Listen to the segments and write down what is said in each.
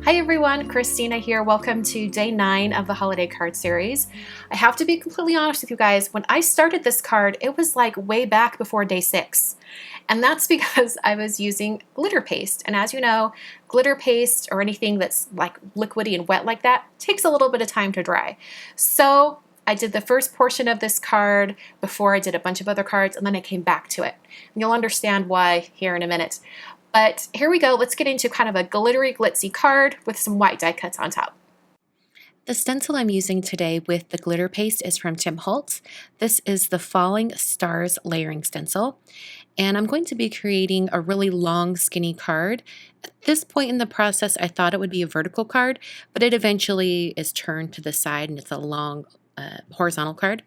Hi everyone, Christina here. Welcome to day 9 of the holiday card series. I have to be completely honest with you guys. When I started this card, it was like way back before day 6. And that's because I was using glitter paste. And as you know, glitter paste or anything that's like liquidy and wet like that takes a little bit of time to dry. So I did the first portion of this card before I did a bunch of other cards, and then I came back to it. And you'll understand why here in a minute. But here we go. Let's get into kind of a glittery, glitzy card with some white die cuts on top. The stencil I'm using today with the glitter paste is from Tim Holtz. This is the Falling Stars layering stencil, and I'm going to be creating a really long, skinny card. At this point in the process, I thought it would be a vertical card, but it eventually is turned to the side and it's a long horizontal card.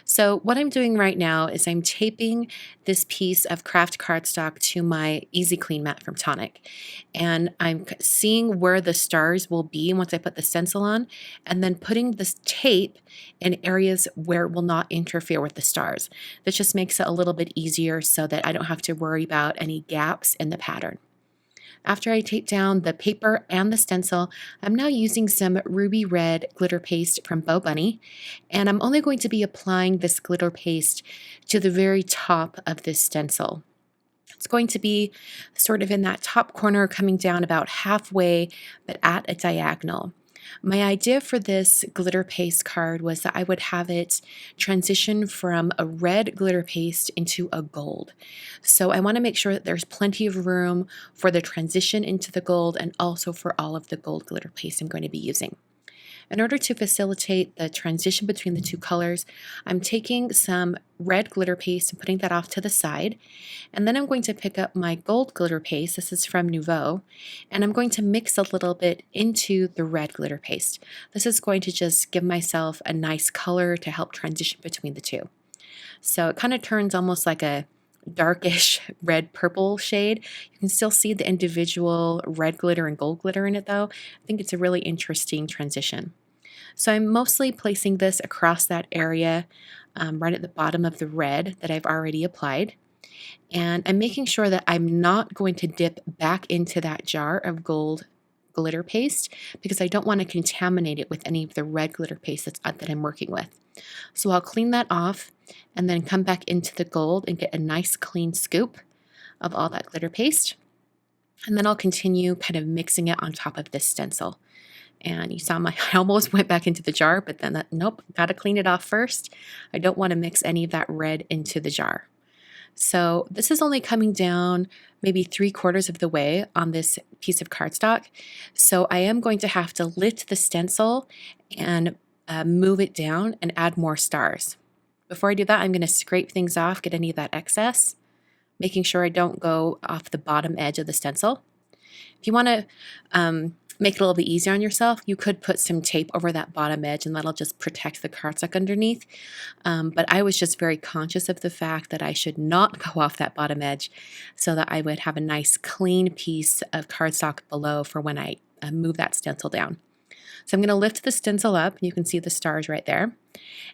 So what I'm doing right now is I'm taping this piece of craft cardstock to my Easy Clean mat from Tonic. And I'm seeing where the stars will be once I put the stencil on, and then putting this tape in areas where it will not interfere with the stars. This just makes it a little bit easier so that I don't have to worry about any gaps in the pattern. After I tape down the paper and the stencil, I'm now using some ruby red glitter paste from Bo Bunny, and I'm only going to be applying this glitter paste to the very top of this stencil. It's going to be sort of in that top corner, coming down about halfway, but at a diagonal. My idea for this glitter paste card was that I would have it transition from a red glitter paste into a gold. So I want to make sure that there's plenty of room for the transition into the gold and also for all of the gold glitter paste I'm going to be using. In order to facilitate the transition between the two colors, I'm taking some red glitter paste and putting that off to the side. And then I'm going to pick up my gold glitter paste, this is from Nuvo, and I'm going to mix a little bit into the red glitter paste. This is going to just give myself a nice color to help transition between the two. So it kind of turns almost like a darkish red purple shade. You can still see the individual red glitter and gold glitter in it though. I think it's a really interesting transition. So I'm mostly placing this across that area right at the bottom of the red that I've already applied. And I'm making sure that I'm not going to dip back into that jar of gold glitter paste because I don't want to contaminate it with any of the red glitter paste that I'm working with. So I'll clean that off and then come back into the gold and get a nice clean scoop of all that glitter paste. And then I'll continue kind of mixing it on top of this stencil. And you saw I almost went back into the jar, but then nope, gotta clean it off first. I don't want to mix any of that red into the jar. So this is only coming down maybe 3/4 of the way on this piece of cardstock. So I am going to have to lift the stencil and move it down and add more stars. Before I do that, I'm going to scrape things off, get any of that excess, making sure I don't go off the bottom edge of the stencil. If you want to make it a little bit easier on yourself, you could put some tape over that bottom edge and that'll just protect the cardstock underneath. But I was just very conscious of the fact that I should not go off that bottom edge so that I would have a nice clean piece of cardstock below for when I move that stencil down. So I'm going to lift the stencil up. You can see the stars right there.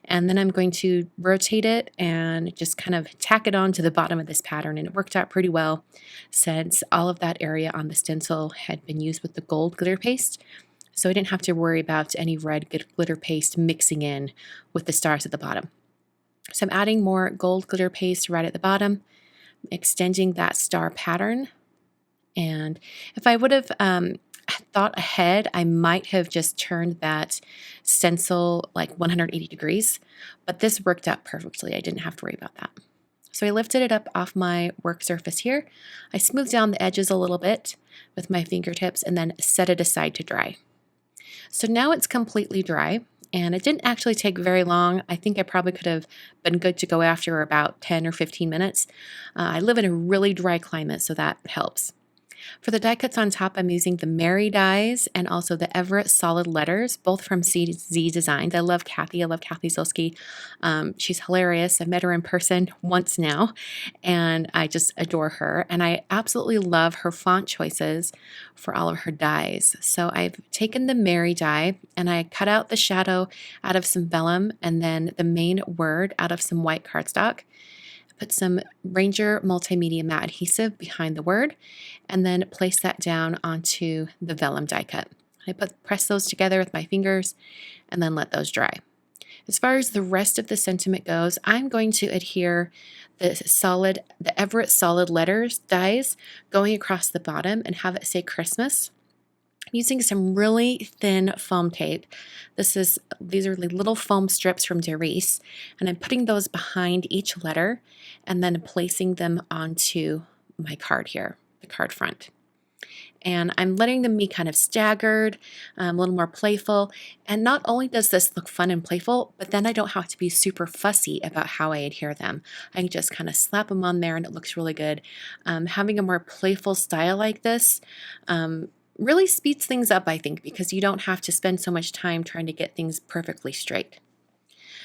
And then I'm going to rotate it and just kind of tack it on to the bottom of this pattern. And it worked out pretty well since all of that area on the stencil had been used with the gold glitter paste. So I didn't have to worry about any red glitter paste mixing in with the stars at the bottom. So I'm adding more gold glitter paste right at the bottom, extending that star pattern. And if I would have thought ahead, I might have just turned that stencil like 180 degrees, but this worked out perfectly. I didn't have to worry about that. So I lifted it up off my work surface here. I smoothed down the edges a little bit with my fingertips and then set it aside to dry. So now it's completely dry and it didn't actually take very long. I think I probably could have been good to go after about 10 or 15 minutes. I live in a really dry climate, so that helps. For the die cuts on top, I'm using the Mary dies and also the Everett Solid Letters, both from CZ Designs. I love Kathy. I love Kathy Zilski. She's hilarious. I've met her in person once now, and I just adore her. And I absolutely love her font choices for all of her dies. So I've taken the Mary die and I cut out the shadow out of some vellum and then the main word out of some white cardstock. Put some Ranger Multimedia Matte Adhesive behind the word, and then place that down onto the vellum die cut. I press those together with my fingers and then let those dry. As far as the rest of the sentiment goes, I'm going to adhere the Everett Solid Letters dies going across the bottom and have it say Christmas. Using some really thin foam tape. These are like little foam strips from Darice, and I'm putting those behind each letter and then placing them onto my card here, the card front. And I'm letting them be kind of staggered, a little more playful. And not only does this look fun and playful, but then I don't have to be super fussy about how I adhere them. I can just kind of slap them on there and it looks really good. Having a more playful style like this really speeds things up, I think, because you don't have to spend so much time trying to get things perfectly straight.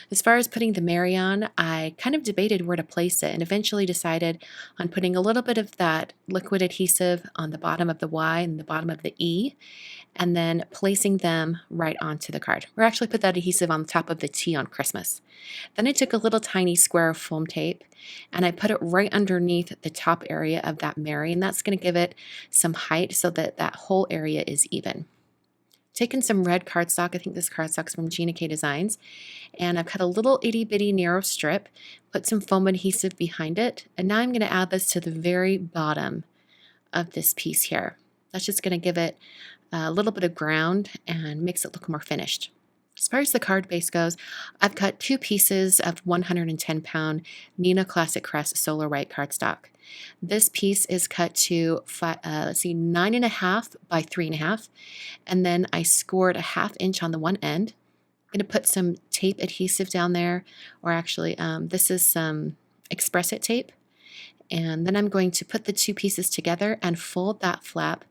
As far as putting the Mary on, I kind of debated where to place it and eventually decided on putting a little bit of that liquid adhesive on the bottom of the Y and the bottom of the E, and then placing them right onto the card. Or actually put that adhesive on the top of the T on Christmas. Then I took a little tiny square of foam tape and I put it right underneath the top area of that Mary, and that's going to give it some height so that that whole area is even. Taken some red cardstock, I think this cardstock's from Gina K Designs, and I've cut a little itty bitty narrow strip, put some foam adhesive behind it, and now I'm going to add this to the very bottom of this piece here. That's just going to give it a little bit of ground and makes it look more finished. As far as the card base goes, I've cut 2 pieces of 110-pound Neenah Classic Crest Solar White cardstock. This piece is cut to 9.5 by 3.5, and then I scored a 1/2 inch on the one end. I'm going to put some tape adhesive down there, or actually this is some Express-It tape, and then I'm going to put the 2 pieces together and fold that flap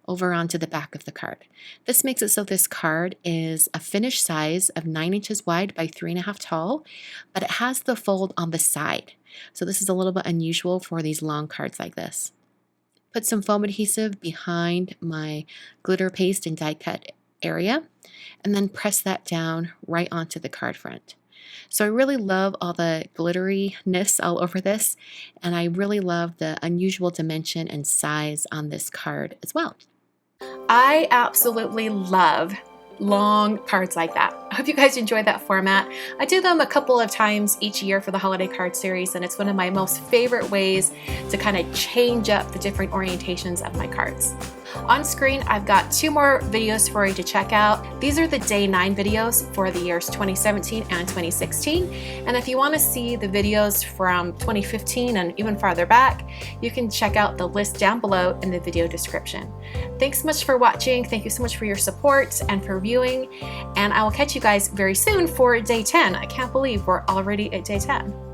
over onto the back of the card. This makes it so this card is a finished size of 9 inches wide by 3.5 tall, but it has the fold on the side. So this is a little bit unusual for these long cards like this. Put some foam adhesive behind my glitter paste and die cut area, and then press that down right onto the card front. So I really love all the glitteriness all over this, and I really love the unusual dimension and size on this card as well. I absolutely love long cards like that. I hope you guys enjoyed that format. I do them a couple of times each year for the holiday card series, and it's one of my most favorite ways to kind of change up the different orientations of my cards. On screen, I've got 2 more videos for you to check out. These are the day 9 videos for the years 2017 and 2016. And if you want to see the videos from 2015 and even farther back, you can check out the list down below in the video description. Thanks so much for watching. Thank you so much for your support and for viewing. And I will catch you guys very soon for day 10. I can't believe we're already at day 10.